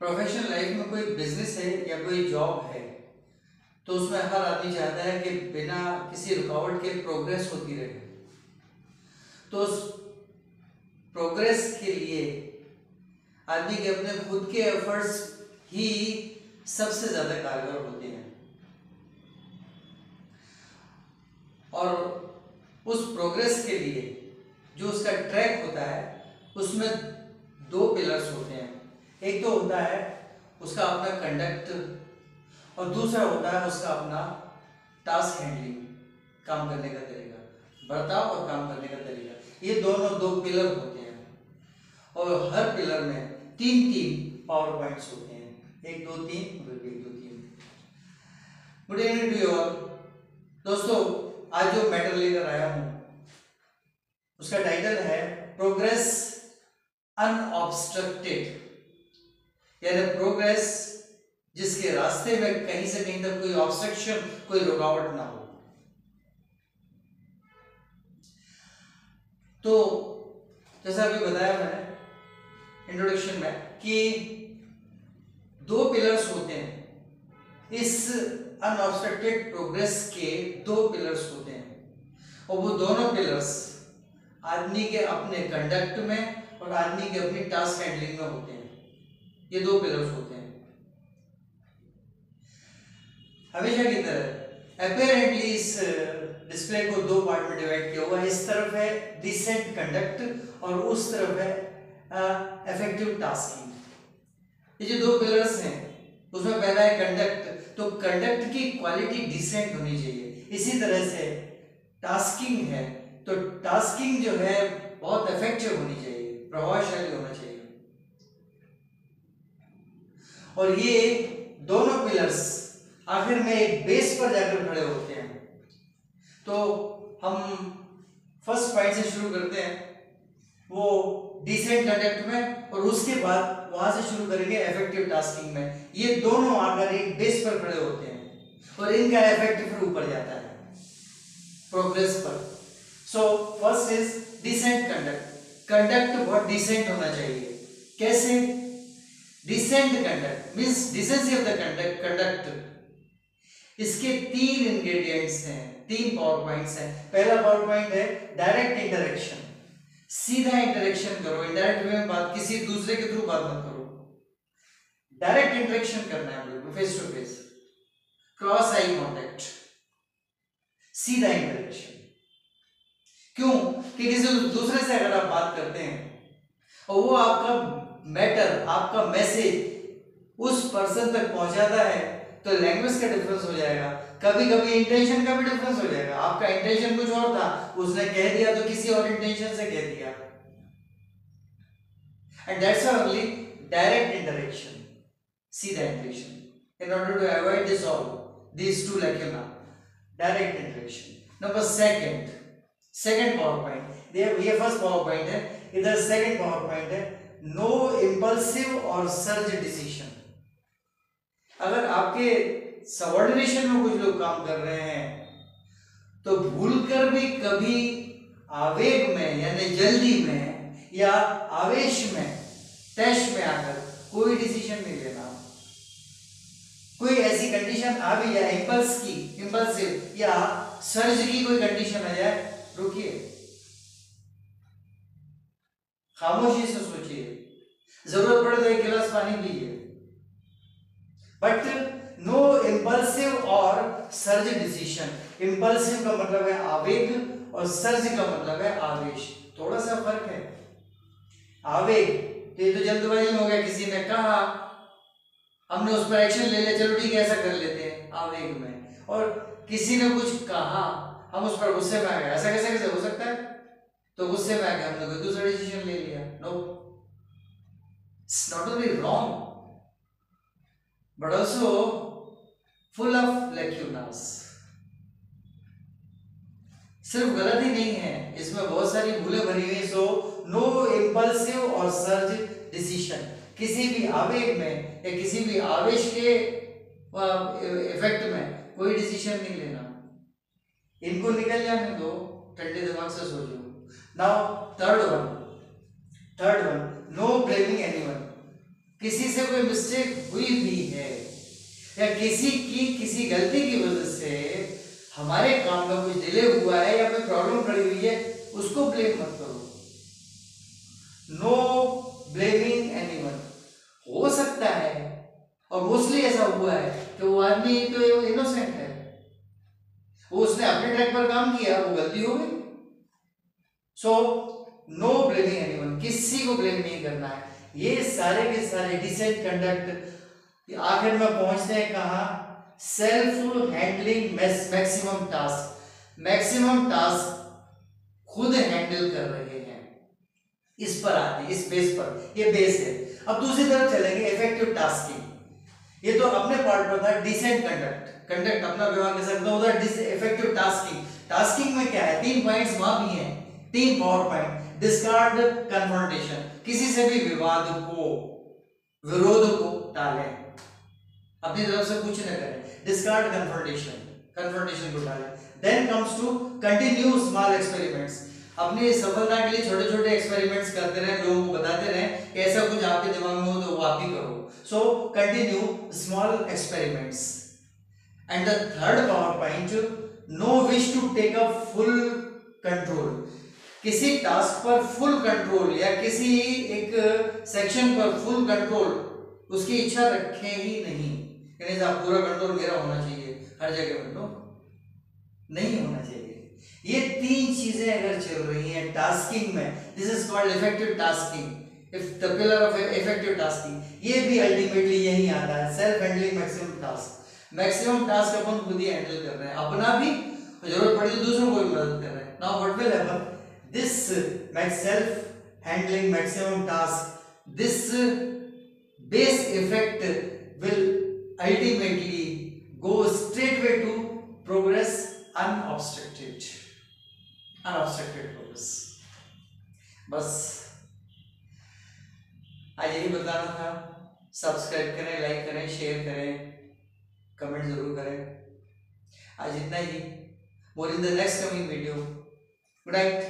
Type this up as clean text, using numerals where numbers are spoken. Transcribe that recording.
Professional life में कोई business है या कोई जॉब है तो उसमें हर आदमी चाहता है कि बिना किसी रुकावट के प्रोग्रेस होती रहे। तो उस प्रोग्रेस के लिए आदमी के अपने खुद के एफर्ट्स ही सबसे ज्यादा कारगर होते हैं। और उस प्रोग्रेस के लिए जो उसका ट्रैक होता है उसमें दो पिलर्स होते हैं। एक तो होता है उसका अपना कंडक्ट और दूसरा होता है उसका अपना टास्क हैंडलिंग, काम करने का तरीका, बर्ताव और काम करने का तरीका। ये दोनों दो पिलर होते हैं और हर पिलर में तीन तीन पावर पॉइंट्स होते हैं, 1 2 3 1 2 3। Good evening to you all. दोस्तों, आज जो मैटर लेकर आया हूं उसका टाइटल है प्रोग्रेस अनऑब्स्ट्रक्टेड, यानी प्रोग्रेस जिसके रास्ते में कहीं से कहीं तक कोई ऑब्स्ट्रक्शन, कोई रुकावट ना हो। तो जैसा अभी बताया मैंने इंट्रोडक्शन में कि दो पिलर्स होते हैं। इस अनऑब्स्ट्रक्टेड प्रोग्रेस के दो पिलर्स होते हैं और वो दोनों पिलर्स आदमी के अपने कंडक्ट में और आदमी के अपनी टास्क हैंडलिंग में होते हैं। ये दो पिलर्स होते हैं। हमेशा की तरह अपेरेंटली इस डिस्प्ले को दो पार्ट में डिवाइड किया हुआ है। इस तरफ है डिसेंट कंडक्ट और उस तरफ है इफेक्टिव टास्किंग। ये जो दो पिलर्स हैं उसमें पहला है कंडक्ट, तो कंडक्ट की क्वालिटी डिसेंट होनी चाहिए। इसी तरह से टास्किंग है तो टास्किंग जो है बहुत इफेक्टिव होनी चाहिए, प्रभावशाली होना चाहिए। और ये दोनों पिलर्स आखिर में एक बेस पर जाकर खड़े होते हैं। तो हम फर्स्ट पॉइंट से शुरू करते हैं, वो डिसेंट कंडक्ट में, और उसके बाद वहां से शुरू करेंगे इफेक्टिव टास्किंग में। ये दोनों आकर एक बेस पर खड़े होते हैं और इनका इफेक्ट फिर ऊपर जाता है प्रोग्रेस पर। So first is decent conduct. Conduct बहुत डिसेंट होना चाहिए। कैसे? Decent conduct means decency of the conduct. इसके तीन इंग्रेडिएंट्स हैं, तीन पावर पॉइंट्स हैं। पहला पावर पॉइंट है डायरेक्ट इंटरेक्शन, सीधा इंटरेक्शन करो, इनडायरेक्ट वे में बात, किसी दूसरे के थ्रू बात मत करो। डायरेक्ट इंटरेक्शन करना है बिल्कुल face to face, cross eye contact, सीधा इंटरेक्शन। क्यों? कि किसी दूसरे से अगर आप बात करते हैं और वो आपका मैटर, आपका मैसेज उस पर्सन तक पहुंचाता है तो लैंग्वेज का डिफरेंस हो जाएगा, कभी कभी इंटेंशन का भी डिफरेंस हो जाएगा। आपका इंटेंशन कुछ और था, उसने कह दिया तो किसी और इंटेंशन से कह दिया। And that's only direct interaction, सीधा interaction. In order to avoid this all these two lacuna, direct interaction. Number second power point, ये first power point है, इधर second power point है no impulsive और surge decision। अगर आपके subordination में कुछ लोग काम कर रहे हैं तो भूलकर भी कभी आवेग में यानी जल्दी में या आवेश में, टैश में आकर कोई डिसीजन नहीं लेना। कोई ऐसी कंडीशन आ भी जाए इंपल्सिव या सर्ज की कोई कंडीशन आ जाए, रुकिए, खामोशी से सोचिए, जरूरत पड़े तो एक गिलास पानी पीजिए, बट नो इंपल्सिव और सर्ज डिसीजन। इंपल्सिव का मतलब है आवेग और सर्ज का मतलब है आवेश, थोड़ा सा फर्क है। आवेग तो ये तो जल्दबाजी में हो गया, किसी ने कहा, हमने उस पर एक्शन ले लिया, चलो ठीक है ऐसा कर लेते हैं, आवेग में। और किसी ने कुछ कहा, हम उस पर गुस्से में आ गए, ऐसा कैसे हो सकता है, तो गुस्से में आ गए, हमने कोई दूसरा डिसीजन ले लिया। No, it's not only wrong but also full of lacunas. सिर्फ गलत ही नहीं है, इसमें बहुत सारी भूलें भरी हुई। सो नो इंपल्सिव और सर्ज डिसीजन। किसी भी आवेग में या किसी भी आवेश के इफेक्ट में कोई डिसीजन नहीं लेना। इनको निकल जाने दो, ठंडे दिमाग से सोचो। Now third one, no blaming anyone. किसी से कोई मिस्टेक हुई भी है या किसी गलती की वजह से हमारे काम में कुछ डिले हुआ है या कोई प्रॉब्लम खड़ी हुई है, उसको ब्लेम मत करो। No blaming anyone. हो सकता है और मोस्टली ऐसा हुआ है कि वो आदमी तो इनोसेंट है, वो उसने अपने ट्रैक पर काम किया, वो गलती हो गई। सो नो ब्लेमिंग एनीवन, किसी को ब्लेम नहीं करना है। ये सारे के सारे डिसेंट कंडक्ट आखिर में पहुंचते हैं कहां? Self handling maximum task. Maximum task खुद हैंडल कर रहे हैं, इस पर आते हैं, इस बेस पर। ये बेस है। अब दूसरी तरफ चलेंगे, इफेक्टिव टास्किंग। ये तो अपने पार्ट पर था डिसेंट कंडक्ट अपना व्यवहार के साथ उधर इफेक्टिव टास्किंग। टास्किंग में क्या है? 3 पॉइंट्स वहां भी हैं, 3 पावर पॉइंट। डिस्कार्ड कन्फ्रंटेशन, किसी से भी विवाद को, विरोध को टालें, अपनी तरफ से कुछ न करें। डिस्कार्ड कन्फ्रंटेशन को टालें। Then comes to continue small experiments. अपनी सफलता के लिए छोटे छोटे एक्सपेरिमेंट्स करते रहे, लोगों को बताते रहे कि ऐसा कुछ आपके दिमाग में हो तो वो आप भी करो। So continue small experiments. And the third power point, no wish to take a full control. किसी टास्क पर फुल कंट्रोल या किसी एक सेक्शन पर फुल कंट्रोल उसकी इच्छा रखें ही नहीं। यानी साहब पूरा कंट्रोल मेरा होना चाहिए हर जगह में, तो नहीं होना चाहिए। ये 3 चीजें अगर चल रही हैं टास्किंग में, this is called effective tasking. If the pillar of effective tasking, ये भी अल्टीमेटली यही आता है, self handling maximum task. Maximum task अपन खुद ही हैंडल कर रहे हैं, अपना भी, जरूरत पड़ी तो दूसरों को भी मदद कर रहे हैं। Now what will happen? This self-handling maximum task, this base effect will ultimately go straightway to progress unobstructed progress। बस आज यही बताना था। सब्सक्राइब करें, लाइक करें, शेयर करें, कमेंट जरूर करें। आज इतना ही। More in the next coming video. Good night.